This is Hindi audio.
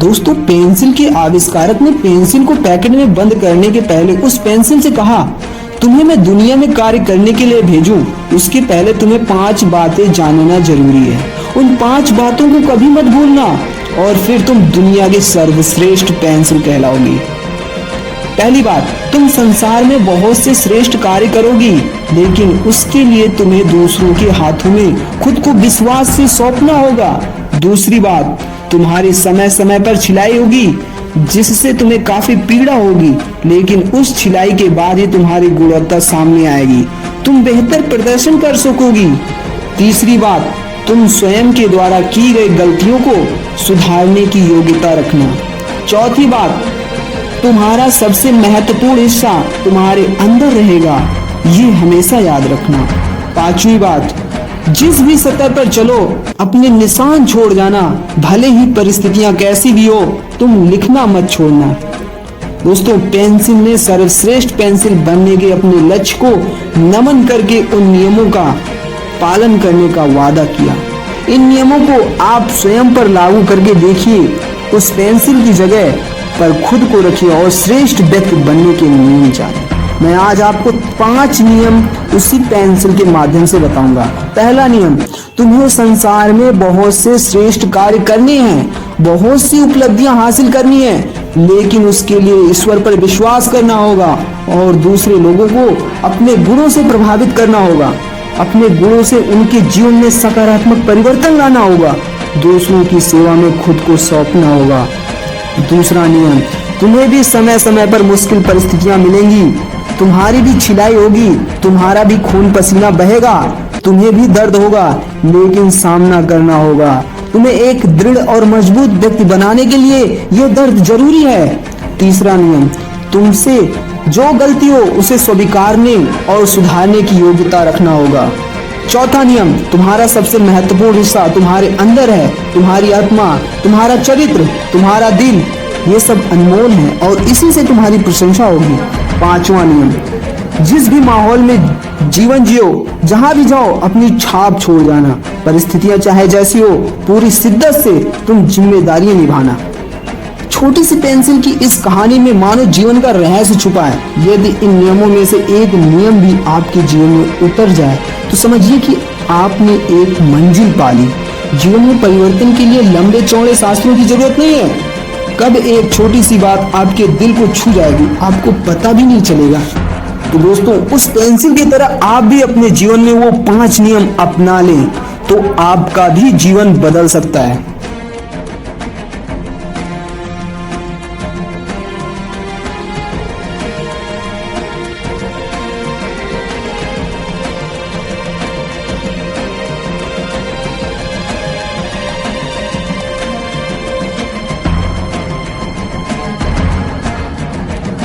दोस्तों, पेंसिल के आविष्कारक ने पेंसिल को पैकेट में बंद करने के पहले उस पेंसिल से कहा, तुम्हें मैं दुनिया में कार्य करने के लिए भेजूं, उसके पहले तुम्हें 5 बातें जानना जरूरी है। उन 5 बातों को कभी मत भूलना और फिर तुम दुनिया की सर्वश्रेष्ठ पेंसिल कहलाओगी। पहली बात, तुम संसार में बहुत से श्रेष्ठ कार्य करोगी, लेकिन उसके लिए तुम्हें दूसरों के हाथों में खुद को विश्वास से सौंपना होगा। दूसरी बात, तुम्हारी समय समय पर छिलाई होगी, जिससे तुम्हें काफी पीड़ा होगी, लेकिन उस छिलाई के बाद ही तुम्हारी गुणवत्ता सामने आएगी, तुम बेहतर प्रदर्शन कर सकोगी। तीसरी बात, तुम स्वयं के द्वारा की गई गलतियों को सुधारने की योग्यता रखना। चौथी बात, तुम्हारा सबसे महत्वपूर्ण हिस्सा तुम्हारे अंदर रहेगा, ये हमेशा याद रखना। पांचवी बात, जिस भी सतह पर चलो अपने निशान छोड़ जाना, भले ही परिस्थितियां कैसी भी हो, तुम लिखना मत छोड़ना। दोस्तों, पेंसिल ने सर्वश्रेष्ठ पेंसिल बनने के अपने लक्ष्य को नमन करके उन नियमों का पालन करने का वादा किया। इन नियमों को आप स्वयं पर लागू करके देखिए, उस पेंसिल की जगह पर खुद को रखिए और श्रेष्ठ व्यक्ति बनने के नियम जानें। मैं आज आपको 5 नियम उसी पेंसिल के माध्यम से बताऊंगा। पहला नियम, तुम्हें संसार में बहुत से श्रेष्ठ कार्य करने हैं, बहुत सी उपलब्धियां हासिल करनी है, लेकिन उसके लिए ईश्वर पर विश्वास करना होगा और दूसरे लोगों को अपने गुणों से प्रभावित करना होगा। अपने गुणों से उनके जीवन में सकारात्मक परिवर्तन लाना होगा, दूसरों की सेवा में खुद को सौंपना होगा। दूसरा नियम, तुम्हें भी समय समय पर मुश्किल परिस्थितियां मिलेंगी, तुम्हारी भी छिलाई होगी, तुम्हारा भी खून पसीना बहेगा, तुम्हें भी दर्द होगा, लेकिन सामना करना होगा। तुम्हें एक दृढ़ और मजबूत व्यक्ति बनाने के लिए यह दर्द जरूरी है। तीसरा नियम, तुमसे जो गलती हो उसे स्वीकारने और सुधारने की योग्यता रखना होगा। चौथा नियम, तुम्हारा सबसे महत्वपूर्ण हिस्सा तुम्हारे अंदर है, तुम्हारी आत्मा, तुम्हारा चरित्र, तुम्हारा दिल, ये सब अनमोल है और इसी से तुम्हारी प्रशंसा होगी। पांचवा नियम, जिस भी माहौल में जीवन जियो, जहां भी जाओ, अपनी छाप छोड़ जाना। परिस्थितियां चाहे जैसी हो, पूरी शिद्दत से तुम जिम्मेदारियां निभाना। छोटी सी पेंसिल की इस कहानी में मानव जीवन का रहस्य छुपा है। यदि इन नियमों में से एक नियम भी आपके जीवन में उतर जाए तो समझिए कि आपने एक मंजिल पा ली। जीवन में परिवर्तन के लिए लंबे चौड़े शास्त्रों की जरूरत नहीं है। कब एक छोटी सी बात आपके दिल को छू जाएगी, आपको पता भी नहीं चलेगा। तो दोस्तों, उस पेंसिल की तरह आप भी अपने जीवन में वो 5 नियम अपना लें तो आपका भी जीवन बदल सकता है।